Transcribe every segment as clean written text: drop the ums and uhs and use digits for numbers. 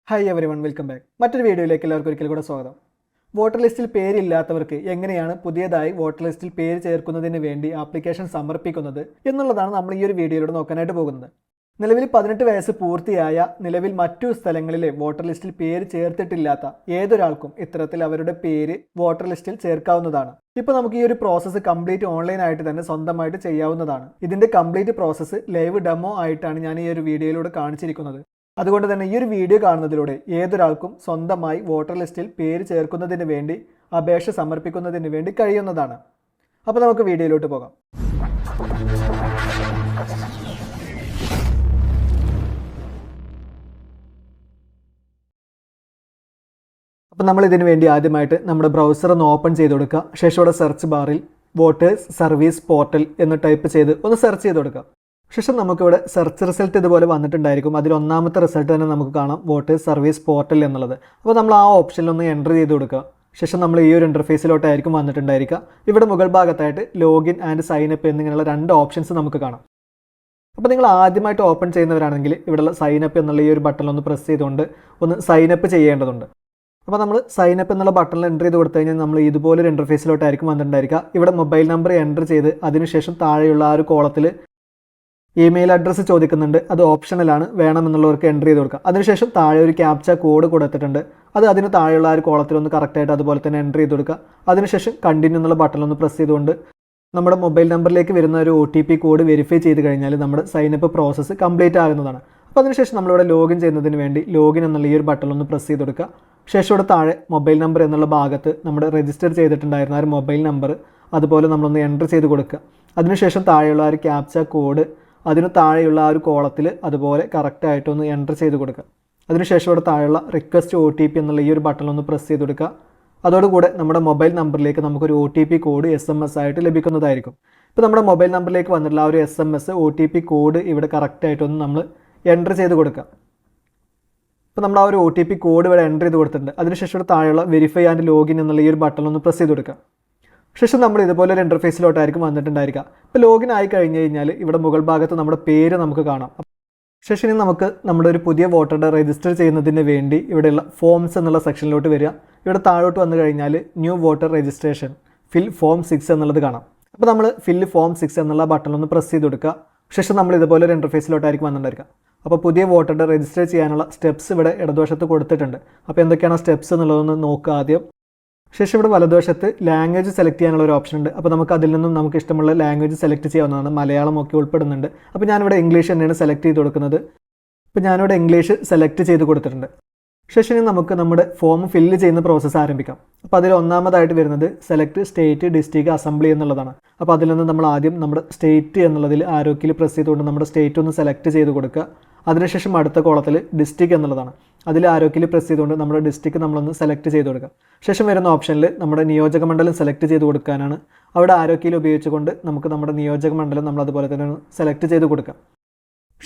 Hi everyone, welcome back. മറ്റൊരു വീഡിയോയിലേക്ക് എല്ലാവർക്കും ഒരിക്കൽ കൂടെ സ്വാഗതം. വോട്ടർ ലിസ്റ്റിൽ പേരില്ലാത്തവർക്ക് എങ്ങനെയാണ് പുതിയതായി വോട്ടർ ലിസ്റ്റിൽ പേര് ചേർക്കുന്നതിന് വേണ്ടി ആപ്ലിക്കേഷൻ സമർപ്പിക്കുന്നത് എന്നുള്ളതാണ് നമ്മൾ ഈ ഒരു വീഡിയോയിലൂടെ നോക്കാനായിട്ട് പോകുന്നത്. നിലവിൽ 18 വയസ്സ് പൂർത്തിയായ നിലവിൽ മറ്റു സ്ഥലങ്ങളിലെ വോട്ടർ ലിസ്റ്റിൽ പേര് ചേർത്തിട്ടില്ലാത്ത ഏതൊരാൾക്കും ഇത്തരത്തിൽ അവരുടെ പേര് വോട്ടർ ലിസ്റ്റിൽ ചേർക്കാവുന്നതാണ്. ഇപ്പോൾ നമുക്ക് ഈ ഒരു പ്രോസസ്സ് കംപ്ലീറ്റ് ഓൺലൈനായിട്ട് തന്നെ സ്വന്തമായിട്ട് ചെയ്യാവുന്നതാണ്. ഇതിൻ്റെ കംപ്ലീറ്റ് പ്രോസസ്സ് ലൈവ് ഡെമോ ആയിട്ടാണ് ഞാൻ ഈ ഒരു വീഡിയോയിലൂടെ കാണിച്ചിരിക്കുന്നത്. അതുകൊണ്ട് തന്നെ ഈ ഒരു വീഡിയോ കാണുന്നതിലൂടെ ഏതൊരാൾക്കും സ്വന്തമായി വോട്ടർ ലിസ്റ്റിൽ പേര് ചേർക്കുന്നതിന് വേണ്ടി അപേക്ഷ സമർപ്പിക്കുന്നതിന് വേണ്ടി കഴിയുന്നതാണ്. അപ്പോൾ നമുക്ക് വീഡിയോയിലോട്ട് പോകാം. അപ്പോൾ നമ്മൾ ഇതിനു വേണ്ടി ആദ്യമായിട്ട് നമ്മുടെ ബ്രൗസർ ഒന്ന് ഓപ്പൺ ചെയ്ത് കൊടുക്കുക. ശേഷം ഇവിടെ സെർച്ച് ബാറിൽ വോട്ടേഴ്സ് സർവീസ് പോർട്ടൽ എന്ന് ടൈപ്പ് ചെയ്ത് ഒന്ന് സെർച്ച് ചെയ്ത് കൊടുക്കുക. ശേഷം നമുക്കിവിടെ സെർച്ച് റിസൾട്ട് ഇതുപോലെ വന്നിട്ടുണ്ടായിരിക്കും. അതിൽ ഒന്നാമത്തെ റിസൾട്ട് തന്നെ നമുക്ക് കാണാം, വോട്ടേഴ്സ് സർവീസ് പോർട്ടൽ എന്നുള്ളത്. അപ്പോൾ നമ്മൾ ആ ഓപ്ഷനിലൊന്ന് എൻ്റർ ചെയ്ത് കൊടുക്കുക. ശേഷം നമ്മൾ ഈ ഒരു ഇൻ്റർഫേസിലോട്ടായിരിക്കും വന്നിട്ടുണ്ടായിരിക്കുക. ഇവിടെ മുകൾ ഭാഗത്തായിട്ട് ലോഗിൻ ആൻഡ് സൈൻ അപ്പ് എന്നിങ്ങനെയുള്ള 2 ഓപ്ഷൻസ് നമുക്ക് കാണാം. അപ്പോൾ നിങ്ങൾ ആദ്യമായിട്ട് ഓപ്പൺ ചെയ്യുന്നവരാണെങ്കിൽ ഇവിടെയുള്ള സൈൻ അപ്പ് എന്നുള്ള ഈ ഒരു ബട്ടണിലൊന്ന് പ്രസ് ചെയ്തുകൊണ്ട് ഒന്ന് സൈൻ അപ്പ് ചെയ്യേണ്ടതുണ്ട്. അപ്പോൾ നമ്മൾ സൈൻ അപ്പ് എന്നുള്ള ബട്ടണിൽ എൻ്റർ ചെയ്ത് കൊടുത്തു കഴിഞ്ഞാൽ നമ്മൾ ഇതുപോലൊരു ഇൻ്റർഫേസിലോട്ടായിരിക്കും വന്നിട്ടുണ്ടായിരിക്കുക. ഇവിടെ മൊബൈൽ നമ്പർ എൻ്റർ ചെയ്ത് അതിനുശേഷം താഴെയുള്ള ആ ഒരു കോളത്തിൽ ഇമെയിൽ അഡ്രസ്സ് ചോദിക്കുന്നുണ്ട്. അത് ഓപ്ഷണലാണ്, വേണമെന്നുള്ളവർക്ക് എൻ്റർ ചെയ്ത് കൊടുക്കുക. അതിനുശേഷം താഴെ ഒരു ക്യാപ്ച കോഡ് കൊടുത്തിട്ടുണ്ട്. അതിന് താഴെയുള്ള ആ ഒരു കോളത്തിലൊന്ന് കറക്റ്റായിട്ട് അതുപോലെ തന്നെ എൻ്റർ ചെയ്ത് കൊടുക്കുക. അതിനുശേഷം കണ്ടിന്യൂ എന്നുള്ള ബട്ടണിലൊന്ന് പ്രസ് ചെയ്തുകൊണ്ട് നമ്മുടെ മൊബൈൽ നമ്പറിലേക്ക് വരുന്ന ഒരു OTP കോഡ് വെരിഫൈ ചെയ്ത് കഴിഞ്ഞാൽ നമ്മുടെ സൈനപ്പ് പ്രോസസ്സ് കംപ്ലീറ്റ് ആകുന്നതാണ്. അപ്പോൾ അതിനുശേഷം നമ്മളിവിടെ ലോഗിൻ ചെയ്യുന്നതിന് വേണ്ടി ലോഗിൻ എന്നുള്ള ഈ ഒരു ബട്ടണിലൊന്ന് പ്രസ് ചെയ്ത് കൊടുക്കുക. ശേഷം ഇവിടെ താഴെ മൊബൈൽ നമ്പർ എന്നുള്ള ഭാഗത്ത് നമ്മുടെ രജിസ്റ്റർ ചെയ്തിട്ടുണ്ടായിരുന്ന ആ ഒരു മൊബൈൽ നമ്പർ അതുപോലെ നമ്മളൊന്ന് എൻ്റർ ചെയ്ത് കൊടുക്കുക. അതിനുശേഷം താഴെയുള്ള ആ ഒരു ക്യാപ്ച കോഡ് അതിന് താഴെയുള്ള ആ ഒരു കോളത്തിൽ അതുപോലെ കറക്റ്റായിട്ടൊന്ന് എൻ്റർ ചെയ്ത് കൊടുക്കുക. അതിനുശേഷം ഇവിടെ താഴെയുള്ള റിക്വസ്റ്റ് OTP എന്നുള്ള ഈ ഒരു ബട്ടണിലൊന്ന് പ്രസ് ചെയ്ത് കൊടുക്കുക. അതോടുകൂടെ നമ്മുടെ മൊബൈൽ നമ്പറിലേക്ക് നമുക്കൊരു OTP കോഡ് SMS ആയിട്ട് ലഭിക്കുന്നതായിരിക്കും. ഇപ്പോൾ നമ്മുടെ മൊബൈൽ നമ്പറിലേക്ക് വന്നിട്ടുള്ള ആ ഒരു SMS OTP കോഡ് ഇവിടെ കറക്റ്റായിട്ടൊന്ന് നമ്മൾ എൻ്റർ ചെയ്ത് കൊടുക്കുക. ഇപ്പോൾ നമ്മൾ ആ ഒരു OTP കോഡ് ഇവിടെ എൻ്റർ ചെയ്ത് കൊടുത്തിട്ടുണ്ട്. അതിനുശേഷം ഇവിടെ താഴെയുള്ള വെരിഫൈ ആൻഡ് ലോഗിൻ എന്നുള്ള ഈ ഒരു ബട്ടണിലൊന്ന് പ്രസ് ചെയ്ത് കൊടുക്കുക. ശേഷം നമ്മൾ ഇതുപോലെ ഒരു ഇൻ്റർഫേസിലോട്ടായിരിക്കും വന്നിട്ടുണ്ടായിരിക്കുക. ഇപ്പോൾ ലോഗിൻ ആയി കഴിഞ്ഞ് കഴിഞ്ഞാൽ ഇവിടെ മുകൾ ഭാഗത്ത് നമ്മുടെ പേര് നമുക്ക് കാണാം. ശേഷം ഇനി നമുക്ക് നമ്മുടെ ഒരു പുതിയ വോട്ടറുടെ രജിസ്റ്റർ ചെയ്യുന്നതിന് വേണ്ടി ഇവിടെയുള്ള ഫോംസ് എന്നുള്ള സെക്ഷനിലോട്ട് വരിക. ഇവിടെ താഴോട്ട് വന്നു കഴിഞ്ഞാൽ new voter registration fill form 6 എന്നുള്ളത് കാണാം. അപ്പോൾ നമ്മൾ ഫിൽ ഫോം 6 എന്നുള്ള ബട്ടണൊന്ന് പ്രസ് ചെയ്ത് കൊടുക്കുക. ശേഷം നമ്മൾ ഇതുപോലെ ഒരു ഇൻ്റർഫേസിലോട്ടായിരിക്കും വന്നിട്ടുണ്ടായിരിക്കുക. അപ്പോൾ പുതിയ വോട്ടറുടെ രജിസ്റ്റർ ചെയ്യാനുള്ള സ്റ്റെപ്സ് ഇവിടെ ഇടതുവശത്ത് കൊടുത്തിട്ടുണ്ട്. അപ്പോൾ എന്തൊക്കെയാണ് സ്റ്റെപ്സ് എന്നുള്ളതൊന്ന് നോക്കുക ആദ്യം. ശേഷം ഇവിടെ വലതുവശത്ത് ലാംഗ്വേജ് സെലക്ട് ചെയ്യാനുള്ള ഒരു ഓപ്ഷൻ ഉണ്ട്. അപ്പോൾ നമുക്ക് അതിൽ നിന്നും നമുക്ക് ഇഷ്ടമുള്ള ലാംഗ്വേജ് സെലക്ട് ചെയ്യാവുന്നതാണ്. മലയാളം ഒക്കെ ഉൾപ്പെടുന്നുണ്ട്. അപ്പോൾ ഞാനിവിടെ ഇംഗ്ലീഷ് തന്നെയാണ് സെലക്ട് ചെയ്ത് കൊടുക്കുന്നത്. അപ്പോൾ ഞാനിവിടെ ഇംഗ്ലീഷ് സെലക്ട് ചെയ്ത് കൊടുത്തിട്ടുണ്ട്. ശേഷം നമുക്ക് നമ്മുടെ ഫോം ഫില്ല് ചെയ്യുന്ന പ്രോസസ്സ് ആരംഭിക്കാം. അപ്പോൾ അതിൽ ഒന്നാമതായിട്ട് വരുന്നത് സെലക്ട് സ്റ്റേറ്റ് ഡിസ്ട്രിക്ട് അസംബ്ലി എന്നുള്ളതാണ്. അപ്പോൾ അതിൽ നിന്ന് നമ്മൾ ആദ്യം നമ്മുടെ സ്റ്റേറ്റ് എന്നുള്ളതിൽ ആരോക്കിൽ പ്രസ് ചെയ്തുകൊണ്ട് നമ്മുടെ സ്റ്റേറ്റ് ഒന്ന് സെലക്ട് ചെയ്ത് കൊടുക്കുക. അതിനുശേഷം അടുത്ത കോളത്തിൽ ഡിസ്ട്രിക്ട് എന്നുള്ളതാണ്. അതിൽ ആരോക്കിൽ പ്രസ് ചെയ്തുകൊണ്ട് നമ്മുടെ ഡിസ്ട്രിക്ട് നമ്മളൊന്ന് സെലക്ട് ചെയ്ത് കൊടുക്കുക. ശേഷം വരുന്ന ഓപ്ഷനിൽ നമ്മുടെ നിയോജക മണ്ഡലം സെലക്ട് ചെയ്ത് കൊടുക്കാനാണ്. അവിടെ ആരോക്കിൽ ഉപയോഗിച്ചുകൊണ്ട് നമുക്ക് നമ്മുടെ നിയോജക മണ്ഡലം നമ്മൾ അതുപോലെ തന്നെ സെലക്ട് ചെയ്ത് കൊടുക്കാം.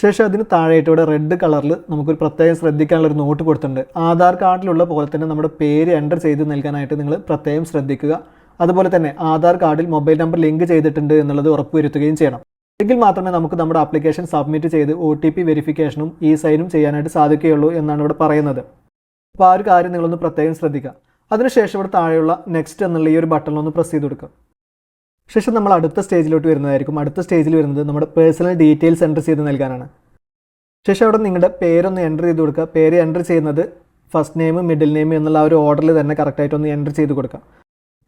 ശേഷം അതിന് താഴെയായിട്ട് ഇവിടെ റെഡ് കളറിൽ നമുക്കൊരു പ്രത്യേകം ശ്രദ്ധിക്കാനുള്ളൊരു നോട്ട് കൊടുത്തിട്ടുണ്ട്. ആധാർ കാർഡിലുള്ള പോലെ തന്നെ നമ്മുടെ പേര് എൻ്റർ ചെയ്ത് നൽകാനായിട്ട് നിങ്ങൾ പ്രത്യേകം ശ്രദ്ധിക്കുക. അതുപോലെ തന്നെ ആധാർ കാർഡിൽ മൊബൈൽ നമ്പർ ലിങ്ക് ചെയ്തിട്ടുണ്ട് എന്നുള്ളത് ഉറപ്പുവരുത്തുകയും ചെയ്യണം. എങ്കിൽ മാത്രമേ നമുക്ക് നമ്മുടെ ആപ്ലിക്കേഷൻ സബ്മിറ്റ് ചെയ്ത് OTP വെരിഫിക്കേഷനും സൈനും ചെയ്യാനായിട്ട് സാധിക്കുകയുള്ളൂ എന്നാണ് ഇവിടെ പറയുന്നത്. അപ്പോൾ ആ ഒരു കാര്യം നിങ്ങളൊന്ന് പ്രത്യേകം ശ്രദ്ധിക്കുക. അതിനുശേഷം ഇവിടെ താഴെയുള്ള നെക്സ്റ്റ് എന്നുള്ള ഈ ഒരു ബട്ടണിലൊന്ന് പ്രസ് ചെയ്ത് കൊടുക്കുക. ശേഷം നമ്മൾ അടുത്ത സ്റ്റേജിലോട്ട് വരുന്നതായിരിക്കും. അടുത്ത സ്റ്റേജിൽ വരുന്നത് നമ്മുടെ പേഴ്സണൽ ഡീറ്റെയിൽസ് എൻ്റർ ചെയ്ത് നൽകാനാണ്. ശേഷം അവിടെ നിങ്ങളുടെ പേരൊന്ന് എൻ്റർ ചെയ്ത് കൊടുക്കുക. പേര് എൻ്റർ ചെയ്യുന്നത് ഫസ്റ്റ് നെയിം മിഡിൽ നെയിം എന്നുള്ള ആ ഒരു ഓർഡറിൽ തന്നെ കറക്റ്റായിട്ടൊന്ന് എൻ്റർ ചെയ്ത് കൊടുക്കുക.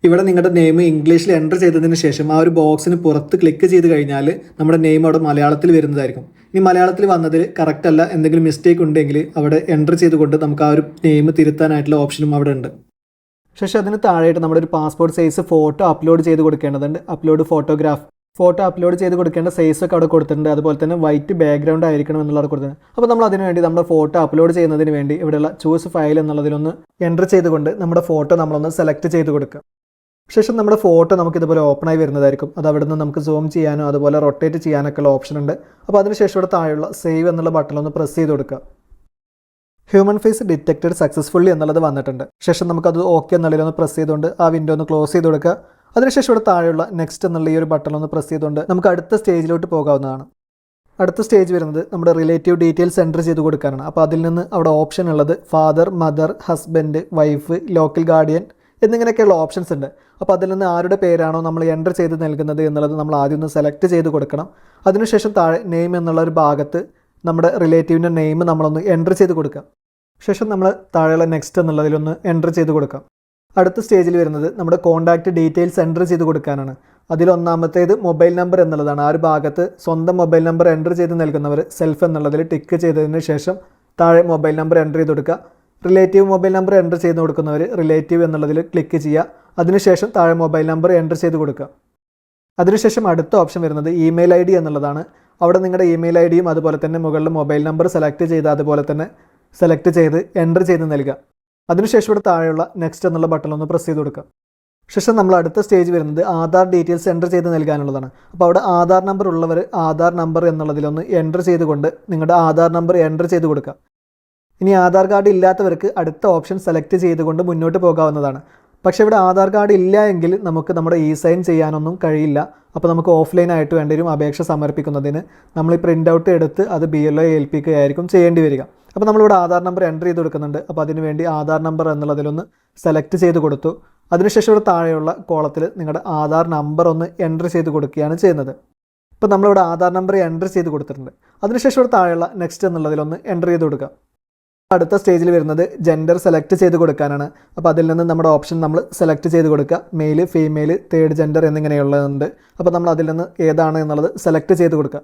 ഇവിടെ നിങ്ങളുടെ നെയിം ഇംഗ്ലീഷിൽ എൻ്റർ ചെയ്തതിന് ശേഷം ആ ഒരു ബോക്സിന് പുറത്ത് ക്ലിക്ക് ചെയ്ത് കഴിഞ്ഞാൽ നമ്മുടെ നെയിം അവിടെ മലയാളത്തിൽ വരുന്നതായിരിക്കും. ഇനി മലയാളത്തിൽ വന്നതിൽ കറക്റ്റ് അല്ല, എന്തെങ്കിലും മിസ്റ്റേക്ക് ഉണ്ടെങ്കിൽ അവിടെ എൻ്റർ ചെയ്തുകൊണ്ട് നമുക്ക് ആ ഒരു നെയിം തിരുത്താനായിട്ടുള്ള ഓപ്ഷനും അവിടെ ഉണ്ട്. ശേഷം അതിന് താഴെയായിട്ട് നമ്മുടെ ഒരു പാസ്പോർട്ട് സൈസ് ഫോട്ടോ അപ്ലോഡ് ചെയ്ത് കൊടുക്കേണ്ടതുണ്ട്. അപ്ലോഡ് ഫോട്ടോഗ്രാഫ് ഫോട്ടോ അപ്ലോഡ് ചെയ്ത് കൊടുക്കേണ്ട സൈസൊക്കെ അവിടെ കൊടുത്തിട്ടുണ്ട്. അതുപോലെ തന്നെ വൈറ്റ് ബാക്ക്ഗ്രൗണ്ട് ആയിരിക്കണം എന്നുള്ളത് കൊടുത്തിട്ടുണ്ട്. അപ്പോൾ നമ്മൾ അതിന് വേണ്ടി നമ്മുടെ ഫോട്ടോ അപ്ലോഡ് ചെയ്യുന്നതിന് വേണ്ടി ഇവിടെയുള്ള ചൂസ് ഫയൽ എന്നുള്ളതിലൊന്ന് എൻ്റർ ചെയ്തുകൊണ്ട് നമ്മുടെ ഫോട്ടോ നമ്മളൊന്ന് സെലക്ട് ചെയ്ത് കൊടുക്കുക. ശേഷം നമ്മുടെ ഫോട്ടോ നമുക്ക് ഇതുപോലെ ഓപ്പണായി വരുന്നതായിരിക്കും. അത് അവിടെ നിന്ന് നമുക്ക് സൂം ചെയ്യാനോ അതുപോലെ റൊട്ടേറ്റ് ചെയ്യാനൊക്കെ ഉള്ള ഓപ്ഷൻ ഉണ്ട്. അപ്പോൾ അതിനുശേഷം ഇവിടെ താഴെയുള്ള സേവ് എന്നുള്ള ബട്ടണൊന്ന് പ്രസ് ചെയ്ത് കൊടുക്കുക. ഹ്യൂമൻ ഫേസ് ഡിറ്റക്റ്റഡ് സക്സസ്ഫുള്ളി എന്നുള്ളത് വന്നിട്ടുണ്ട്. ശേഷം നമുക്കത് ഓക്കെ എന്നുള്ളതിലൊന്ന് പ്രസ് ചെയ്തുകൊണ്ട് ആ വിൻഡോ ഒന്ന് ക്ലോസ് ചെയ്ത് കൊടുക്കുക. അതിനുശേഷം ഇവിടെ താഴെയുള്ള നെക്സ്റ്റ് എന്നുള്ള ഈ ഒരു ബട്ടണൊന്ന് പ്രസ് ചെയ്തുകൊണ്ട് നമുക്ക് അടുത്ത സ്റ്റേജിലോട്ട് പോകാവുന്നതാണ്. അടുത്ത സ്റ്റേജ് വരുന്നത് നമ്മുടെ റിലേറ്റീവ് ഡീറ്റെയിൽസ് എൻ്റർ ചെയ്ത് കൊടുക്കാനാണ്. അപ്പോൾ അതിൽ നിന്ന് അവിടെ ഓപ്ഷൻ ഉള്ളത് father, mother, husband, wife, local guardian എന്നിങ്ങനെയൊക്കെയുള്ള ഓപ്ഷൻസ് ഉണ്ട്. അപ്പോൾ അതിൽ നിന്ന് ആരുടെ പേരാണോ നമ്മൾ എൻ്റർ ചെയ്ത് നൽകുന്നത് എന്നുള്ളത് നമ്മൾ ആദ്യം ഒന്ന് സെലക്ട് ചെയ്ത് കൊടുക്കണം. അതിനുശേഷം താഴെ നെയിം എന്നുള്ള ഒരു ഭാഗത്ത് നമ്മുടെ റിലേറ്റീവിൻ്റെ നെയിം നമ്മളൊന്ന് എൻ്റർ ചെയ്ത് കൊടുക്കാം. ശേഷം നമ്മൾ താഴെയുള്ള നെക്സ്റ്റ് എന്നുള്ളതിലൊന്ന് എൻ്റർ ചെയ്ത് കൊടുക്കാം. അടുത്ത സ്റ്റേജിൽ വരുന്നത് നമ്മുടെ കോൺടാക്റ്റ് ഡീറ്റെയിൽസ് എൻ്റർ ചെയ്ത് കൊടുക്കാനാണ്. അതിലൊന്നാമത്തേത് മൊബൈൽ നമ്പർ എന്നുള്ളതാണ്. ആ ഒരു ഭാഗത്ത് സ്വന്തം മൊബൈൽ നമ്പർ എൻ്റർ ചെയ്ത് നൽകുന്നവർ സെൽഫ് എന്നുള്ളതിൽ ടിക്ക് ചെയ്തതിന് ശേഷം താഴെ മൊബൈൽ നമ്പർ എൻ്റർ ചെയ്ത് കൊടുക്കുക. റിലേറ്റീവ് മൊബൈൽ നമ്പർ എൻ്റർ ചെയ്ത് കൊടുക്കുന്നവർ റിലേറ്റീവ് എന്നുള്ളതിൽ ക്ലിക്ക് ചെയ്യുക. അതിനുശേഷം താഴെ മൊബൈൽ നമ്പർ എൻ്റർ ചെയ്ത് കൊടുക്കുക. അതിനുശേഷം അടുത്ത ഓപ്ഷൻ വരുന്നത് ഇമെയിൽ ID എന്നുള്ളതാണ്. അവിടെ നിങ്ങളുടെ ഇമെയിൽ IDയും അതുപോലെ തന്നെ മുകളിൽ മൊബൈൽ നമ്പർ സെലക്ട് ചെയ്ത് അതുപോലെ തന്നെ സെലക്ട് ചെയ്ത് എൻ്റർ ചെയ്ത് നൽകുക. അതിനുശേഷം ഇവിടെ താഴെയുള്ള നെക്സ്റ്റ് എന്നുള്ള ബട്ടൺ ഒന്ന് പ്രസ് ചെയ്ത് കൊടുക്കുക. ശേഷം നമ്മൾ അടുത്ത സ്റ്റേജ് വരുന്നത് ആധാർ ഡീറ്റെയിൽസ് എൻ്റർ ചെയ്ത് നൽകാനുള്ളതാണ്. അപ്പോൾ അവിടെ ആധാർ നമ്പർ ഉള്ളവർ ആധാർ നമ്പർ എന്നുള്ളതിലൊന്ന് എൻ്റർ ചെയ്തുകൊണ്ട് നിങ്ങളുടെ ആധാർ നമ്പർ എൻ്റർ ചെയ്ത് കൊടുക്കുക. ഇനി ആധാർ കാർഡ് ഇല്ലാത്തവർക്ക് അടുത്ത ഓപ്ഷൻ സെലക്ട് ചെയ്തുകൊണ്ട് മുന്നോട്ട് പോകാവുന്നതാണ്. പക്ഷേ ഇവിടെ ആധാർ കാർഡ് ഇല്ല എങ്കിൽ നമുക്ക് നമ്മുടെ സൈൻ ചെയ്യാനൊന്നും കഴിയില്ല. അപ്പോൾ നമുക്ക് ഓഫ്ലൈനായിട്ട് വേണ്ടി വരും അപേക്ഷ സമർപ്പിക്കുന്നതിന്. നമ്മൾ ഈ പ്രിൻ്റ് ഔട്ട് എടുത്ത് അത് BLO ഏൽപ്പിക്കുകയായിരിക്കും ചെയ്യേണ്ടി വരിക. അപ്പോൾ നമ്മളിവിടെ ആധാർ നമ്പർ എൻ്റർ ചെയ്ത് കൊടുക്കുന്നുണ്ട്. അപ്പോൾ അതിന് വേണ്ടി ആധാർ നമ്പർ എന്നുള്ളതിലൊന്ന് സെലക്ട് ചെയ്ത് കൊടുത്തു. അതിനുശേഷം ഇവിടെ താഴെയുള്ള കോളത്തിൽ നിങ്ങളുടെ ആധാർ നമ്പർ ഒന്ന് എൻ്റർ ചെയ്ത് കൊടുക്കുകയാണ് ചെയ്യുന്നത്. ഇപ്പോൾ നമ്മളിവിടെ ആധാർ നമ്പർ എൻ്റർ ചെയ്ത് കൊടുത്തിട്ടുണ്ട്. അതിനുശേഷം ഇവിടെ താഴെയുള്ള നെക്സ്റ്റ് എന്നുള്ളതിലൊന്ന് എൻ്റർ ചെയ്ത് കൊടുക്കുക. അടുത്ത സ്റ്റേജിൽ വരുന്നത് ജെൻഡർ സെലക്ട് ചെയ്ത് കൊടുക്കാനാണ്. അപ്പോൾ അതിൽ നിന്ന് നമ്മുടെ ഓപ്ഷൻ നമ്മൾ സെലക്ട് ചെയ്ത് കൊടുക്കുക. മെയിൽ, ഫീമെയിൽ, തേർഡ് ജെൻഡർ എന്നിങ്ങനെയുള്ളതുണ്ട്. അപ്പോൾ നമ്മൾ അതിൽ നിന്ന് ഏതാണ് എന്നുള്ളത് സെലക്ട് ചെയ്ത് കൊടുക്കുക.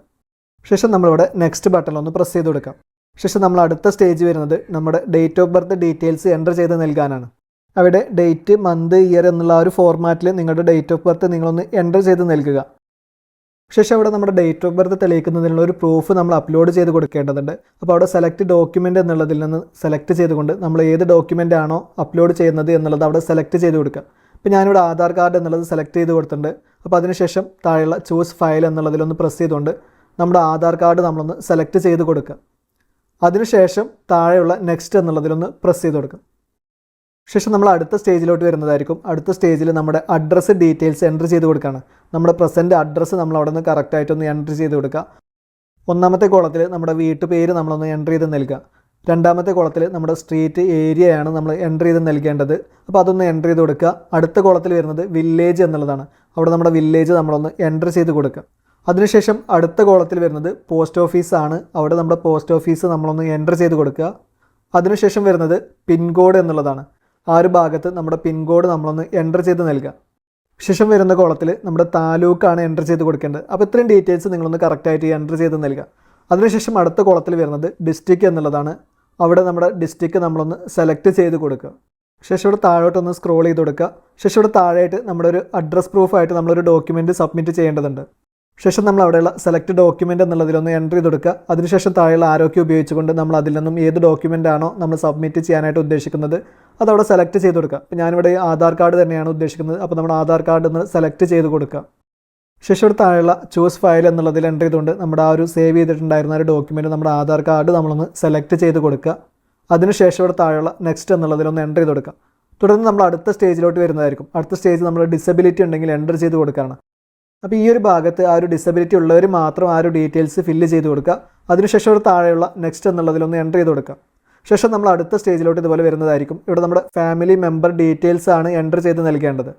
ശേഷം നമ്മളിവിടെ നെക്സ്റ്റ് ബട്ടൺ ഒന്ന് പ്രസ് ചെയ്ത് കൊടുക്കാം. ശേഷം നമ്മൾ അടുത്ത സ്റ്റേജ് വരുന്നത് നമ്മുടെ date of birth details enter ചെയ്ത് നൽകാനാണ്. അവിടെ ഡേറ്റ്, മന്ത്, ഇയർ എന്നുള്ള ഒരു ഫോർമാറ്റിൽ നിങ്ങളുടെ ഡേറ്റ് ഓഫ് ബർത്ത് നിങ്ങളൊന്ന് എൻ്റർ ചെയ്ത് നൽകുക. ശേഷം അവിടെ നമ്മുടെ ഡേറ്റ് ഓഫ് ബർത്ത് തെളിയിക്കുന്നതിനുള്ള ഒരു പ്രൂഫ് നമ്മൾ അപ്ലോഡ് ചെയ്ത് കൊടുക്കേണ്ടതുണ്ട്. അപ്പോൾ അവിടെ സെലക്ട് ഡോക്യുമെൻ്റ് എന്നുള്ളതിൽ നിന്ന് സെലക്ട് ചെയ്തുകൊണ്ട് നമ്മൾ ഏത് ഡോക്യുമെൻ്റ് ആണോ അപ്ലോഡ് ചെയ്യുന്നത് എന്നുള്ളത് അവിടെ സെലക്ട് ചെയ്ത് കൊടുക്കുക. ഇപ്പോൾ ഞാനിവിടെ ആധാർ കാർഡ് എന്നുള്ളത് സെലക്ട് ചെയ്ത് കൊടുത്തിട്ടുണ്ട്. അപ്പോൾ അതിനുശേഷം താഴെയുള്ള ചൂസ് ഫയൽ എന്നുള്ളതിലൊന്ന് പ്രസ് ചെയ്തുകൊണ്ട് നമ്മുടെ ആധാർ കാർഡ് നമ്മളൊന്ന് സെലക്ട് ചെയ്ത് കൊടുക്കുക. അതിനുശേഷം താഴെയുള്ള നെക്സ്റ്റ് എന്നുള്ളതിലൊന്ന് പ്രസ് ചെയ്ത് കൊടുക്കുക. ശേഷം നമ്മൾ അടുത്ത സ്റ്റേജിലോട്ട് വരുന്നതായിരിക്കും. അടുത്ത സ്റ്റേജിൽ നമ്മുടെ അഡ്രസ്സ് ഡീറ്റെയിൽസ് എൻ്റർ ചെയ്ത് കൊടുക്കുകയാണ്. നമ്മുടെ പ്രസൻറ്റ് അഡ്രസ്സ് നമ്മൾ അവിടെ നിന്ന് കറക്റ്റായിട്ടൊന്ന് എൻ്റർ ചെയ്ത് കൊടുക്കുക. ഒന്നാമത്തെ കോളത്തിൽ നമ്മുടെ വീട്ടുപേര് നമ്മളൊന്ന് എൻ്റർ ചെയ്ത് നൽകുക. രണ്ടാമത്തെ കോളത്തിൽ നമ്മുടെ സ്ട്രീറ്റ് ഏരിയയാണ് നമ്മൾ എൻ്റർ ചെയ്ത് നൽകേണ്ടത്. അപ്പോൾ അതൊന്ന് എൻ്റർ ചെയ്ത് കൊടുക്കുക. അടുത്ത കോളത്തിൽ വരുന്നത് വില്ലേജ് എന്നുള്ളതാണ്. അവിടെ നമ്മുടെ വില്ലേജ് നമ്മളൊന്ന് എൻ്റർ ചെയ്ത് കൊടുക്കുക. അതിനുശേഷം അടുത്ത കോളത്തിൽ വരുന്നത് പോസ്റ്റ് ഓഫീസാണ്. അവിടെ നമ്മുടെ പോസ്റ്റ് ഓഫീസ് നമ്മളൊന്ന് എൻ്റർ ചെയ്ത് കൊടുക്കുക. അതിനുശേഷം വരുന്നത് പിൻകോഡ് എന്നുള്ളതാണ്. ആ ഒരു ഭാഗത്ത് നമ്മുടെ പിൻകോഡ് നമ്മളൊന്ന് എൻ്റർ ചെയ്ത് നൽകുക. ശേഷം വരുന്ന കോളത്തിൽ നമ്മുടെ താലൂക്കാണ് എൻ്റർ ചെയ്ത് കൊടുക്കേണ്ടത്. അപ്പോൾ ഇത്രയും ഡീറ്റെയിൽസ് നിങ്ങളൊന്ന് കറക്റ്റായിട്ട് എൻ്റർ ചെയ്ത് നൽകുക. അതിനുശേഷം അടുത്ത കോളത്തിൽ വരുന്നത് ഡിസ്ട്രിക്റ്റ് എന്നുള്ളതാണ്. അവിടെ നമ്മുടെ ഡിസ്ട്രിക്റ്റ് നമ്മളൊന്ന് സെലക്ട് ചെയ്ത് കൊടുക്കുക. ശേഷം ഇവിടെ താഴോട്ടൊന്ന് സ്ക്രോൾ ചെയ്ത് കൊടുക്കുക. ശേഷം ഇവിടെ താഴെയായിട്ട് നമ്മുടെ ഒരു അഡ്രസ് പ്രൂഫായിട്ട് നമ്മളൊരു ഡോക്യുമെൻറ്റ് സബ്മിറ്റ് ചെയ്യേണ്ടതുണ്ട്. ശേഷം നമ്മൾ അവിടെയുള്ള സെലക്ട് ഡോക്യുമെൻ്റ് എന്നുള്ളതിലൊന്ന് എൻ്റർ ചെയ്ത് കൊടുക്കുക. അതിനുശേഷം താഴെയുള്ള ആരോഗ്യം ഉപയോഗിച്ചുകൊണ്ട് നമ്മൾ അതിൽ നിന്നും ഏത് ഡോക്യുമെൻ്റ് ആണോ നമ്മൾ സബ്മിറ്റ് ചെയ്യാനായിട്ട് ഉദ്ദേശിക്കുന്നത് അതവിടെ സെലക്ട് ചെയ്ത് കൊടുക്കുക. അപ്പോൾ ഞാനിവിടെ ആധാർ കാർഡ് തന്നെയാണ് ഉദ്ദേശിക്കുന്നത്. അപ്പോൾ നമ്മുടെ ആധാർ കാർഡ് ഒന്ന് സെലക്ട് ചെയ്ത് കൊടുക്കുക. ശേഷം ഇവിടെ താഴെയുള്ള ചൂസ് ഫയൽ എന്നുള്ളതിൽ എൻ്റർ ചെയ്തുകൊണ്ട് നമ്മുടെ ആ ഒരു സേവ് ചെയ്തിട്ടുണ്ടായിരുന്ന ഒരു ഡോക്യുമെൻറ്റ് നമ്മുടെ ആധാർ കാർഡ് നമ്മളൊന്ന് സെലക്ട് ചെയ്ത് കൊടുക്കുക. അതിനുശേഷം ഇവിടെ താഴെയുള്ള നെക്സ്റ്റ് എന്നുള്ളതിലൊന്ന് എൻ്റർ ചെയ്ത് കൊടുക്കുക. തുടർന്ന് നമ്മൾ അടുത്ത സ്റ്റേജിലോട്ട് വരുന്നതായിരിക്കും. അടുത്ത സ്റ്റേജ് നമ്മൾ ഡിസബിലിറ്റി ഉണ്ടെങ്കിൽ എൻ്റർ ചെയ്ത് കൊടുക്കുകയാണ്. അപ്പോൾ ഈ ഒരു ഭാഗത്ത് ആ ഒരു ഡിസബിലിറ്റി ഉള്ളവർ മാത്രം ആ ഒരു ഡീറ്റെയിൽസ് ഫില്ല് ചെയ്ത് കൊടുക്കുക. അതിനുശേഷം ഇവിടെ താഴെയുള്ള നെക്സ്റ്റ് എന്നുള്ളതിലൊന്ന് എൻ്റർ ചെയ്ത് കൊടുക്കുക. ശേഷം നമ്മൾ അടുത്ത സ്റ്റേജിലോട്ട് ഇതുപോലെ വരുന്നതായിരിക്കും. ഇവിടെ നമ്മുടെ ഫാമിലി മെമ്പർ ഡീറ്റെയിൽസ് ആണ് എൻ്റർ ചെയ്ത് നൽകേണ്ടത്.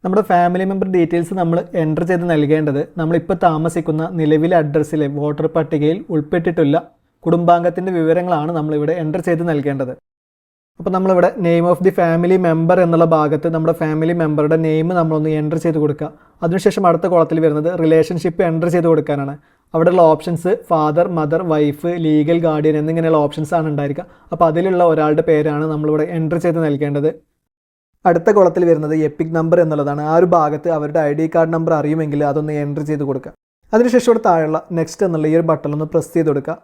നമ്മുടെ ഫാമിലി മെമ്പർ ഡീറ്റെയിൽസ് നമ്മൾ എൻ്റർ ചെയ്ത് നൽകേണ്ടത് നമ്മളിപ്പോൾ താമസിക്കുന്ന നിലവിലെ അഡ്രസ്സിലെ വോട്ടർ പട്ടികയിൽ ഉൾപ്പെട്ടിട്ടുള്ള കുടുംബാംഗത്തിൻ്റെ വിവരങ്ങളാണ് നമ്മളിവിടെ എൻ്റർ ചെയ്ത് നൽകേണ്ടത്. അപ്പോൾ നമ്മളിവിടെ name of the family member എന്നുള്ള ഭാഗത്ത് നമ്മുടെ ഫാമിലി മെമ്പറുടെ നെയിം നമ്മളൊന്ന് എൻ്റർ ചെയ്ത് കൊടുക്കുക. അതിനുശേഷം അടുത്ത കോളത്തിൽ വരുന്നത് റിലേഷൻഷിപ്പ് എൻ്റർ ചെയ്ത് കൊടുക്കാനാണ്. അവിടെയുള്ള options father, mother, wife, legal guardian എന്നിങ്ങനെയുള്ള ഓപ്ഷൻസ് ആണ് ഉണ്ടായിരിക്കുക. അപ്പോൾ അതിലുള്ള ഒരാളുടെ പേരാണ് നമ്മളിവിടെ എൻ്റർ ചെയ്ത് നൽകേണ്ടത്. അടുത്ത കോളത്തിൽ വരുന്നത് എപ്പിക് നമ്പർ എന്നുള്ളതാണ്. ആ ഒരു ഭാഗത്ത് അവരുടെ ID കാർഡ് നമ്പർ അറിയുമെങ്കിൽ അതൊന്ന് എൻ്റർ ചെയ്ത് കൊടുക്കുക. അതിനുശേഷം ഇവിടെ താഴെയുള്ള നെക്സ്റ്റ് എന്നുള്ള ഈ ഒരു ബട്ടൺ ഒന്ന് പ്രസ് ചെയ്ത് കൊടുക്കുക.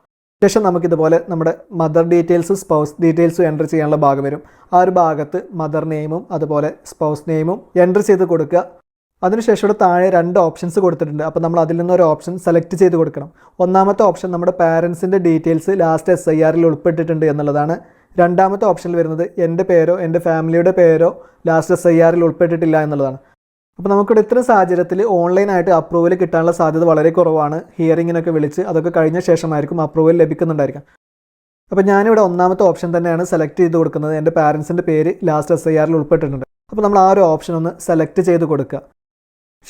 ശേഷം നമുക്കിതുപോലെ നമ്മുടെ മദർ ഡീറ്റെയിൽസ്, സ്പൗസ് ഡീറ്റെയിൽസും എൻ്റർ ചെയ്യാനുള്ള ഭാഗം വരും. ആ ഒരു ഭാഗത്ത് മദർ നെയിമും അതുപോലെ സ്പൗസ് നെയിമും എൻ്റർ ചെയ്ത് കൊടുക്കുക. അതിനുശേഷം ഇവിടെ താഴെ 2 ഓപ്ഷൻസ് കൊടുത്തിട്ടുണ്ട്. അപ്പോൾ നമ്മൾ അതിൽ നിന്നൊരു ഓപ്ഷൻ സെലക്ട് ചെയ്ത് കൊടുക്കണം. ഒന്നാമത്തെ ഓപ്ഷൻ നമ്മുടെ പാരൻസിൻ്റെ ഡീറ്റെയിൽസ് ലാസ്റ്റ് SIRൽ ഉൾപ്പെട്ടിട്ടുണ്ട് എന്നുള്ളതാണ്. രണ്ടാമത്തെ ഓപ്ഷനിൽ വരുന്നത് എൻ്റെ പേരോ എൻ്റെ ഫാമിലിയുടെ പേരോ ലാസ്റ്റ് SIRൽ ഉൾപ്പെട്ടിട്ടില്ല എന്നുള്ളതാണ്. അപ്പോൾ നമുക്കിവിടെ ഇത്തരം സാഹചര്യത്തിൽ ഓൺലൈനായിട്ട് അപ്രൂവൽ കിട്ടാനുള്ള സാധ്യത വളരെ കുറവാണ്. ഹിയറിങ്ങിനൊക്കെ വിളിച്ച് അതൊക്കെ കഴിഞ്ഞ ശേഷമായിരിക്കും അപ്രൂവൽ ലഭിക്കുന്നുണ്ടായിരിക്കാം. അപ്പോൾ ഞാനിവിടെ ഒന്നാമത്തെ ഓപ്ഷൻ തന്നെയാണ് സെലക്ട് ചെയ്ത് കൊടുക്കുന്നത്. എൻ്റെ പാരൻസിൻ്റെ പേര് ലാസ്റ്റ് SIRൽ ഉൾപ്പെട്ടിട്ടുണ്ട്. അപ്പോൾ നമ്മൾ ആ ഒരു ഓപ്ഷൻ ഒന്ന് സെലക്ട് ചെയ്ത് കൊടുക്കുക.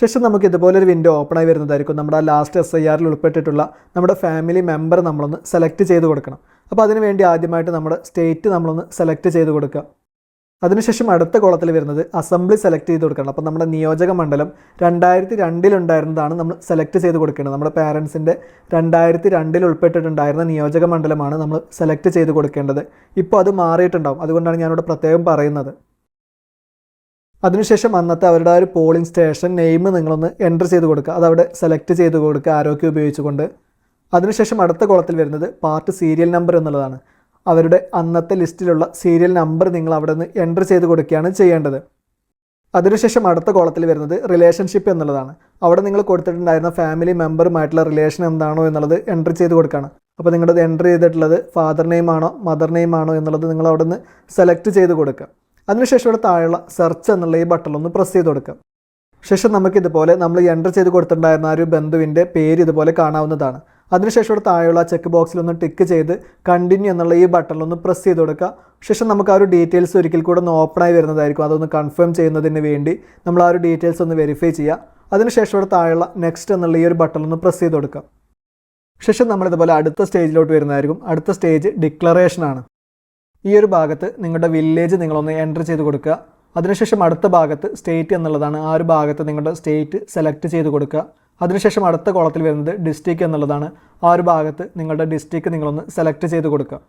ശേഷം നമുക്ക് ഇതുപോലൊരു വിൻഡോ ഓപ്പണായി വരുന്നതായിരിക്കും. നമ്മുടെ ആ ലാസ്റ്റ് SIRൽ ഉൾപ്പെട്ടിട്ടുള്ള നമ്മുടെ ഫാമിലി മെമ്പർ നമ്മളൊന്ന് സെലക്ട് ചെയ്ത് കൊടുക്കണം. അപ്പോൾ അതിന് വേണ്ടി ആദ്യമായിട്ട് നമ്മുടെ സ്റ്റേറ്റ് നമ്മളൊന്ന് സെലക്ട് ചെയ്ത് കൊടുക്കുക. അതിനുശേഷം അടുത്ത കോളത്തിൽ വരുന്നത് അസംബ്ലി സെലക്ട് ചെയ്ത് കൊടുക്കണം. അപ്പോൾ നമ്മുടെ നിയോജക മണ്ഡലം 2002 ഉണ്ടായിരുന്നതാണ് നമ്മൾ സെലക്ട് ചെയ്ത് കൊടുക്കേണ്ടത്. നമ്മുടെ പാരൻസിൻ്റെ 2002 ഉൾപ്പെട്ടിട്ടുണ്ടായിരുന്ന നിയോജക മണ്ഡലമാണ് നമ്മൾ സെലക്ട് ചെയ്ത് കൊടുക്കേണ്ടത്. ഇപ്പോൾ അത് മാറിയിട്ടുണ്ടാവും, അതുകൊണ്ടാണ് ഞാനിവിടെ പ്രത്യേകം പറയുന്നത്. അതിനുശേഷം അന്നത്തെ അവരുടെ ആ ഒരു പോളിംഗ് സ്റ്റേഷൻ നെയിം നിങ്ങളൊന്ന് എൻ്റർ ചെയ്ത് കൊടുക്കുക. അതവിടെ സെലക്ട് ചെയ്ത് കൊടുക്കുക ആരോഗ്യം ഉപയോഗിച്ചുകൊണ്ട്. അതിനുശേഷം അടുത്ത കോളത്തിൽ വരുന്നത് പാർട്ട് സീരിയൽ നമ്പർ എന്നുള്ളതാണ്. അവരുടെ അന്നത്തെ ലിസ്റ്റിലുള്ള സീരിയൽ നമ്പർ നിങ്ങൾ അവിടെ നിന്ന് എൻ്റർ ചെയ്ത് കൊടുക്കുകയാണ് ചെയ്യേണ്ടത്. അതിനുശേഷം അടുത്ത കോളത്തിൽ വരുന്നത് റിലേഷൻഷിപ്പ് എന്നുള്ളതാണ്. അവിടെ നിങ്ങൾ കൊടുത്തിട്ടുണ്ടായിരുന്ന ഫാമിലി മെമ്പറുമായിട്ടുള്ള റിലേഷൻ എന്താണോ എന്നുള്ളത് എൻ്റർ ചെയ്ത് കൊടുക്കുകയാണ്. അപ്പോൾ നിങ്ങളത് എൻ്റർ ചെയ്തിട്ടുള്ളത് ഫാദർ നെയിം ആണോ മദർ നെയിം ആണോ എന്നുള്ളത് നിങ്ങൾ അവിടെ നിന്ന് സെലക്ട് ചെയ്ത് കൊടുക്കുക. അതിനുശേഷം ഇവിടെ താഴെയുള്ള സെർച്ച് എന്നുള്ള ഈ ബട്ടൺ ഒന്ന് പ്രസ് ചെയ്ത് കൊടുക്കുക. ശേഷം നമുക്കിതുപോലെ നമ്മൾ എൻ്റർ ചെയ്ത് കൊടുത്തിട്ടുണ്ടായിരുന്ന ആ ഒരു ബന്ധുവിൻ്റെ പേര് ഇതുപോലെ കാണാവുന്നതാണ്. അതിനുശേഷം ഇവിടെ താഴെയുള്ള ചെക്ക് ബോക്സിലൊന്ന് ടിക്ക് ചെയ്ത് കണ്ടിന്യൂ എന്നുള്ള ഈ ബട്ടണിലൊന്ന് പ്രസ് ചെയ്ത് കൊടുക്കുക. ശേഷം നമുക്ക് ആ ഒരു ഡീറ്റെയിൽസ് ഒരിക്കൽ കൂടെ ഒന്ന് ഓപ്പണായി വരുന്നതായിരിക്കും. അതൊന്ന് കൺഫേം ചെയ്യുന്നതിന് വേണ്ടി നമ്മൾ ആ ഒരു ഡീറ്റെയിൽസ് ഒന്ന് വെരിഫൈ ചെയ്യുക. അതിനുശേഷം ഇവിടെ താഴെയുള്ള നെക്സ്റ്റ് എന്നുള്ള ഈ ഒരു ബട്ടണിലൊന്ന് പ്രസ് ചെയ്ത് കൊടുക്കുക. ശേഷം നമ്മളിതുപോലെ അടുത്ത സ്റ്റേജിലോട്ട് വരുന്നതായിരിക്കും. അടുത്ത സ്റ്റേജ് ഡിക്ലറേഷനാണ്. ഈ ഒരു ഭാഗത്ത് നിങ്ങളുടെ വില്ലേജ് നിങ്ങളൊന്ന് എൻ്റർ ചെയ്ത് കൊടുക്കുക. അതിനുശേഷം അടുത്ത ഭാഗത്ത് സ്റ്റേറ്റ് എന്നുള്ളതാണ്. ആ ഒരു ഭാഗത്ത് നിങ്ങളുടെ സ്റ്റേറ്റ് സെലക്ട് ചെയ്ത് കൊടുക്കുക. അതിനുശേഷം അടുത്ത കോളത്തിൽ വരുന്നത് ഡിസ്ട്രിക്റ്റ് എന്നുള്ളതാണ്. ആ ഒരു ഭാഗത്ത് നിങ്ങളുടെ ഡിസ്ട്രിക്റ്റ് നിങ്ങളൊന്ന് സെലക്ട് ചെയ്ത് കൊടുക്കുക.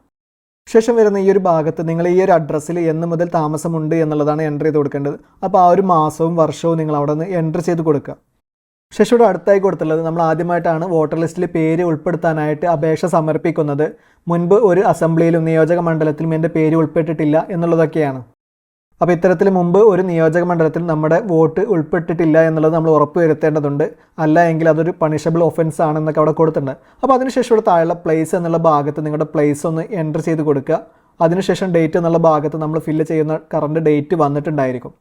ശേഷം വരുന്ന ഈ ഒരു ഭാഗത്ത് നിങ്ങൾ ഈ ഒരു അഡ്രസ്സിൽ എന്ന് മുതൽ താമസമുണ്ട് എന്നുള്ളതാണ് എൻ്റർ ചെയ്ത് കൊടുക്കേണ്ടത്. അപ്പോൾ ആ ഒരു മാസവും വർഷവും നിങ്ങൾ അവിടെ നിന്ന് എൻ്റർ ചെയ്ത് കൊടുക്കുക. ശേഷം ഇവിടെ അടുത്തായി കൊടുത്തുള്ളത് നമ്മൾ ആദ്യമായിട്ടാണ് വോട്ടർ ലിസ്റ്റിൽ പേര് ഉൾപ്പെടുത്താനായിട്ട് അപേക്ഷ സമർപ്പിക്കുന്നത്. മുൻപ് ഒരു അസംബ്ലിയിലും നിയോജക മണ്ഡലത്തിലും എൻ്റെ പേര് ഉൾപ്പെട്ടിട്ടില്ല എന്നുള്ളതൊക്കെയാണ്. അപ്പോൾ ഇത്തരത്തിൽ മുമ്പ് ഒരു നിയോജക മണ്ഡലത്തിൽ നമ്മുടെ വോട്ട് ഉൾപ്പെട്ടിട്ടില്ല എന്നുള്ളത് നമ്മൾ ഉറപ്പ് വരുത്തേണ്ടതുണ്ട്. അല്ല എങ്കിൽ അതൊരു പണിഷബിൾ ഒഫൻസ് ആണെന്നൊക്കെ അവിടെ കൊടുത്തിട്ടുണ്ട്. അപ്പോൾ അതിനുശേഷം ഇവിടെ താഴെയുള്ള പ്ലേസ് എന്നുള്ള ഭാഗത്ത് നിങ്ങളുടെ പ്ലേസ് ഒന്ന് എൻ്റർ ചെയ്ത് കൊടുക്കുക. അതിനുശേഷം ഡേറ്റ് എന്നുള്ള ഭാഗത്ത് നമ്മൾ ഫില്ല് ചെയ്യുന്ന കറണ്ട് ഡേറ്റ് വന്നിട്ടുണ്ടായിരിക്കും.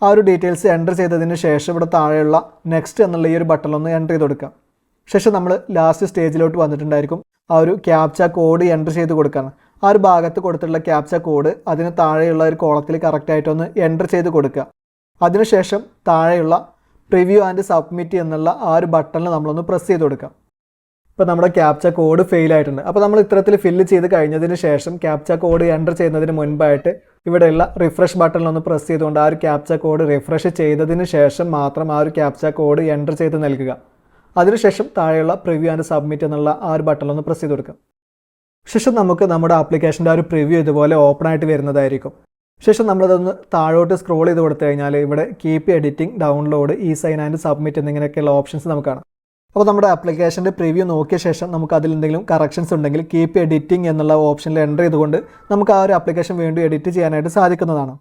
ആ ഒരു ഡീറ്റെയിൽസ് എൻ്റർ ചെയ്തതിന് ശേഷം ഇവിടെ താഴെയുള്ള നെക്സ്റ്റ് എന്നുള്ള ഈ ഒരു ബട്ടണിലൊന്ന് എൻ്റർ ചെയ്ത് കൊടുക്കാം. ശേഷം നമ്മൾ ലാസ്റ്റ് സ്റ്റേജിലോട്ട് വന്നിട്ടുണ്ടായിരിക്കും. ആ ഒരു ക്യാപ്ച കോഡ് എൻ്റർ ചെയ്ത് കൊടുക്കുകയാണ്. ആ ഒരു ഭാഗത്ത് കൊടുത്തിട്ടുള്ള ക്യാപ്ച കോഡ് അതിന് താഴെയുള്ള ഒരു കോളത്തിൽ കറക്റ്റായിട്ടൊന്ന് എൻ്റർ ചെയ്ത് കൊടുക്കുക. അതിനുശേഷം താഴെയുള്ള പ്രിവ്യൂ ആൻഡ് സബ്മിറ്റ് എന്നുള്ള ആ ഒരു ബട്ടണിൽ നമ്മളൊന്ന് പ്രസ് ചെയ്ത് കൊടുക്കാം. ഇപ്പോൾ നമ്മുടെ ക്യാപ്ച കോഡ് ഫെയിൽ ആയിട്ടുണ്ട്. അപ്പോൾ നമ്മൾ ഇത്തരത്തിൽ ഫില്ല് ചെയ്ത് കഴിഞ്ഞതിന് ശേഷം ക്യാപ്ച കോഡ് എൻ്റർ ചെയ്യുന്നതിന് മുൻപായിട്ട് ഇവിടെയുള്ള റിഫ്രഷ് ബട്ടണിലൊന്ന് പ്രസ് ചെയ്തുകൊണ്ട് ആ ഒരു ക്യാപ്ച കോഡ് റിഫ്രഷ് ചെയ്തതിന് ശേഷം മാത്രം ആ ഒരു ക്യാപ്ച കോഡ് എൻ്റർ ചെയ്ത് നൽകുക. അതിനുശേഷം താഴെയുള്ള പ്രിവ്യൂ ആൻഡ് സബ്മിറ്റ് എന്നുള്ള ആ ഒരു ബട്ടണിലൊന്ന് പ്രസ് ചെയ്ത് കൊടുക്കുക. ശേഷം നമുക്ക് നമ്മുടെ ആപ്ലിക്കേഷൻ്റെ ആ ഒരു പ്രിവ്യൂ ഇതുപോലെ ഓപ്പൺ ആയിട്ട് വരുന്നതായിരിക്കും. ശേഷം നമ്മളതൊന്ന് താഴോട്ട് സ്ക്രോൾ ചെയ്ത് കൊടുത്തു കഴിഞ്ഞാൽ ഇവിടെ keep editing, download, e sign and submit എന്നിങ്ങനെയൊക്കെയുള്ള ഓപ്ഷൻസ് നമുക്ക് കാണാം. അപ്പോൾ നമ്മുടെ ആപ്ലിക്കേഷൻ്റെ പ്രിവ്യൂ നോക്കിയ ശേഷം നമുക്ക് അതിൽ എന്തെങ്കിലും കറക്ഷൻസ് ഉണ്ടെങ്കിൽ കീപ്പ് എഡിറ്റിംഗ് എന്നുള്ള ഓപ്ഷനിൽ എൻ്റർ ചെയ്തുകൊണ്ട് നമുക്ക് ആ ഒരു ആപ്ലിക്കേഷൻ വീണ്ടും എഡിറ്റ് ചെയ്യാനായിട്ട് സാധിക്കുന്നതാണ്.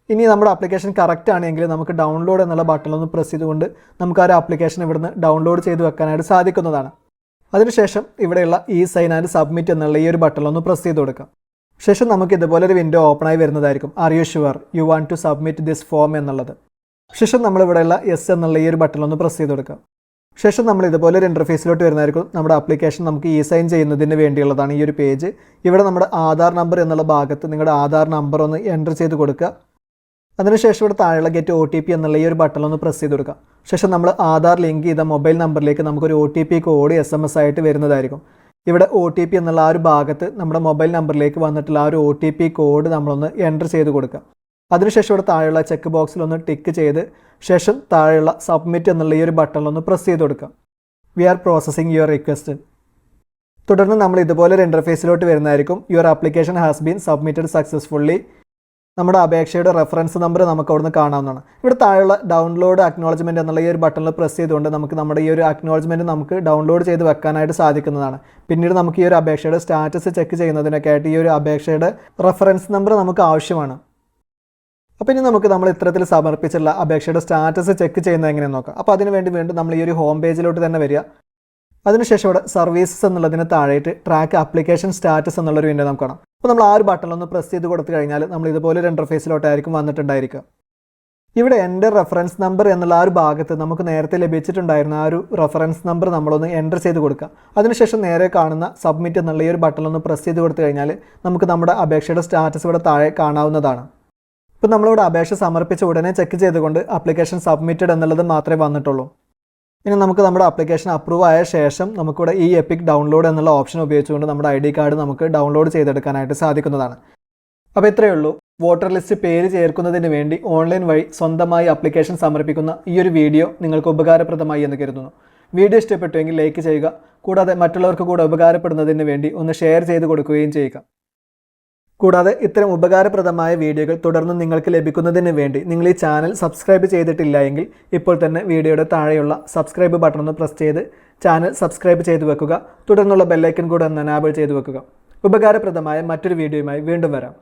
ഇനി നമ്മുടെ ആപ്ലിക്കേഷൻ കറക്റ്റ് ആണെങ്കിൽ നമുക്ക് ഡൗൺലോഡ് എന്നുള്ള ബട്ടണൊന്ന് പ്രസ് ചെയ്തുകൊണ്ട് നമുക്ക് ആ ഒരു ആപ്ലിക്കേഷൻ ഇവിടുന്ന് ഡൗൺലോഡ് ചെയ്ത് വെക്കാനായിട്ട് സാധിക്കുന്നതാണ്. അതിനുശേഷം ഇവിടെയുള്ള ഇ സൈൻ ആൻഡ് സബ്മിറ്റ് എന്നുള്ള ഈ ഒരു ബട്ടണൊന്ന് പ്രസ് ചെയ്ത് കൊടുക്കാം. ശേഷം നമുക്ക് ഇതുപോലെ ഒരു വിൻഡോ ഓപ്പണായി വരുന്നതായിരിക്കും. Are you sure you want to submit this form എന്നുള്ളത്. ശേഷം നമ്മളിവിടെയുള്ള യെസ് എന്നുള്ള ഈ ഒരു ബട്ടണൊന്ന് പ്രസ് ചെയ്ത് കൊടുക്കാം. ശേഷം നമ്മൾ ഇതുപോലെ ഒരു ഇൻ്റർഫേസിലോട്ട് വരുന്നതായിരിക്കും. നമ്മുടെ ആപ്ലിക്കേഷൻ നമുക്ക് ഇ സൈൻ ചെയ്യുന്നതിന് വേണ്ടിയുള്ളതാണ് ഈ ഒരു പേജ്. ഇവിടെ നമ്മുടെ ആധാർ നമ്പർ എന്നുള്ള ഭാഗത്ത് നിങ്ങളുടെ ആധാർ നമ്പർ ഒന്ന് എൻ്റർ ചെയ്ത് കൊടുക്കുക. അതിനുശേഷം ഇവിടെ താഴെയുള്ള ഗെറ്റ് OTP എന്നുള്ള ഈ ഒരു ബട്ടണൊന്ന് പ്രസ് ചെയ്ത് കൊടുക്കുക. ശേഷം നമ്മൾ ആധാർ ലിങ്ക് ചെയ്ത മൊബൈൽ നമ്പറിലേക്ക് നമുക്കൊരു OTP കോഡ് SMS ആയിട്ട് വരുന്നതായിരിക്കും. ഇവിടെ OTP എന്നുള്ള ആ ഒരു ഭാഗത്ത് നമ്മുടെ മൊബൈൽ നമ്പറിലേക്ക് വന്നിട്ടുള്ള ആ ഒരു OTP കോഡ് നമ്മളൊന്ന് എൻ്റർ ചെയ്ത് കൊടുക്കുക. അതിനുശേഷം ഇവിടെ താഴെയുള്ള ചെക്ക് ബോക്സിലൊന്ന് ടിക്ക് ചെയ്ത് ശേഷം താഴെയുള്ള സബ്മിറ്റ് എന്നുള്ള ഈ ഒരു ബട്ടണിലൊന്ന് പ്രസ് ചെയ്ത് കൊടുക്കുക. We are processing your request. തുടർന്ന് നമ്മൾ ഇതുപോലെ ഒരു ഇൻ്റർഫേസിലോട്ട് വരുന്നതായിരിക്കും. Your application has been submitted successfully. നമ്മുടെ അപേക്ഷയുടെ റെഫറൻസ് നമ്പർ നമുക്ക് അവിടുന്ന് കാണാവുന്നതാണ്. ഇവിടെ താഴെയുള്ള ഡൗൺലോഡ് അക്നോളജ്മെൻറ്റ് എന്നുള്ള ഈ ഒരു ബട്ടണിൽ പ്രസ് ചെയ്തുകൊണ്ട് നമുക്ക് നമ്മുടെ ഈ ഒരു അക്നോളജ്മെൻറ്റ് നമുക്ക് ഡൗൺലോഡ് ചെയ്ത് വെക്കാനായിട്ട് സാധിക്കുന്നതാണ്. പിന്നീട് നമുക്ക് ഈ ഒരു അപേക്ഷയുടെ സ്റ്റാറ്റസ് ചെക്ക് ചെയ്യുന്നതിനൊക്കെ ആയിട്ട് ഈ ഒരു അപേക്ഷയുടെ റെഫറൻസ് നമ്പർ നമുക്ക് ആവശ്യമാണ്. അപ്പോൾ ഇനി നമുക്ക് നമ്മൾ ഇത്തരത്തിൽ സമർപ്പിച്ചുള്ള അപേക്ഷയുടെ സ്റ്റാറ്റസ് ചെക്ക് ചെയ്യുന്നത് എങ്ങനെയെന്ന് നോക്കാം. അപ്പോൾ അതിനുവേണ്ടി വീണ്ടും നമ്മൾ ഈ ഒരു ഹോം പേജിലോട്ട് തന്നെ വരിക. അതിനുശേഷം ഇവിടെ സർവീസസ് എന്നുള്ളതിന് താഴെയിട്ട് ട്രാക്ക് ആപ്ലിക്കേഷൻ സ്റ്റാറ്റസ് എന്നുള്ളൊരു വിൻഡോ നമുക്ക് കാണാം. അപ്പോൾ നമ്മൾ ആ ഒരു ബട്ടണിലൊന്ന് പ്രസ് ചെയ്ത് കൊടുത്തു കഴിഞ്ഞാൽ നമ്മൾ ഇതുപോലെ ഒരു ഇൻ്റർഫേസിലോട്ടായിരിക്കും വന്നിട്ടുണ്ടായിരിക്കുക. ഇവിടെ എൻ്റെ റെഫറൻസ് നമ്പർ എന്നുള്ള ആ ഒരു ഭാഗത്ത് നമുക്ക് നേരത്തെ ലഭിച്ചിട്ടുണ്ടായിരുന്ന ആ ഒരു റെഫറൻസ് നമ്പർ നമ്മളൊന്ന് എൻ്റർ ചെയ്ത് കൊടുക്കുക. അതിനുശേഷം നേരെ കാണുന്ന സബ്മിറ്റ് എന്നുള്ള ഈ ഒരു ബട്ടണൊന്ന് പ്രസ് ചെയ്ത് കൊടുത്തു കഴിഞ്ഞാൽ നമുക്ക് നമ്മുടെ അപേക്ഷയുടെ സ്റ്റാറ്റസ് ഇവിടെ താഴെ കാണാവുന്നതാണ്. ഇപ്പോൾ നമ്മളിവിടെ അപേക്ഷ സമർപ്പിച്ച ഉടനെ ചെക്ക് ചെയ്തുകൊണ്ട് ആപ്ലിക്കേഷൻ സബ്മിറ്റഡ് എന്നുള്ളത് മാത്രമേ വന്നിട്ടുള്ളൂ. ഇനി നമുക്ക് നമ്മുടെ ആപ്ലിക്കേഷൻ അപ്രൂവ് ആയ ശേഷം നമുക്കിവിടെ ഈ എപ്പിക് ഡൗൺലോഡ് എന്നുള്ള ഓപ്ഷൻ ഉപയോഗിച്ചുകൊണ്ട് നമ്മുടെ ID കാർഡ് നമുക്ക് ഡൗൺലോഡ് ചെയ്തെടുക്കാനായിട്ട് സാധിക്കുന്നതാണ്. അപ്പോൾ ഇത്രയേ ഉള്ളൂ. വോട്ടർ ലിസ്റ്റ് പേര് ചേർക്കുന്നതിന് വേണ്ടി ഓൺലൈൻ വഴി സ്വന്തമായി ആപ്ലിക്കേഷൻ സമർപ്പിക്കുന്ന ഈ ഒരു വീഡിയോ നിങ്ങൾക്ക് ഉപകാരപ്രദമായി എന്ന് കരുതുന്നു. വീഡിയോ ഇഷ്ടപ്പെട്ടുവെങ്കിൽ ലൈക്ക് ചെയ്യുക. കൂടാതെ മറ്റുള്ളവർക്ക് കൂടെ ഉപകാരപ്പെടുന്നതിന് വേണ്ടി ഒന്ന് ഷെയർ ചെയ്ത് കൊടുക്കുകയും ചെയ്യുക. കൂടാതെ ഇത്തരം ഉപകാരപ്രദമായ വീഡിയോകൾ തുടർന്ന് നിങ്ങൾക്ക് ലഭിക്കുന്നതിന് വേണ്ടി നിങ്ങൾ ഈ ചാനൽ സബ്സ്ക്രൈബ് ചെയ്തിട്ടില്ല എങ്കിൽ ഇപ്പോൾ തന്നെ വീഡിയോയുടെ താഴെയുള്ള സബ്സ്ക്രൈബ് ബട്ടൺ ഒന്ന് പ്രസ് ചെയ്ത് ചാനൽ സബ്സ്ക്രൈബ് ചെയ്ത് വെക്കുക. തുടർന്നുള്ള ബെല്ലൈക്കൺ കൂടെ ഒന്ന് എനാബിൾ ചെയ്ത് വെക്കുക. ഉപകാരപ്രദമായ മറ്റൊരു വീഡിയോയുമായി വീണ്ടും വരാം.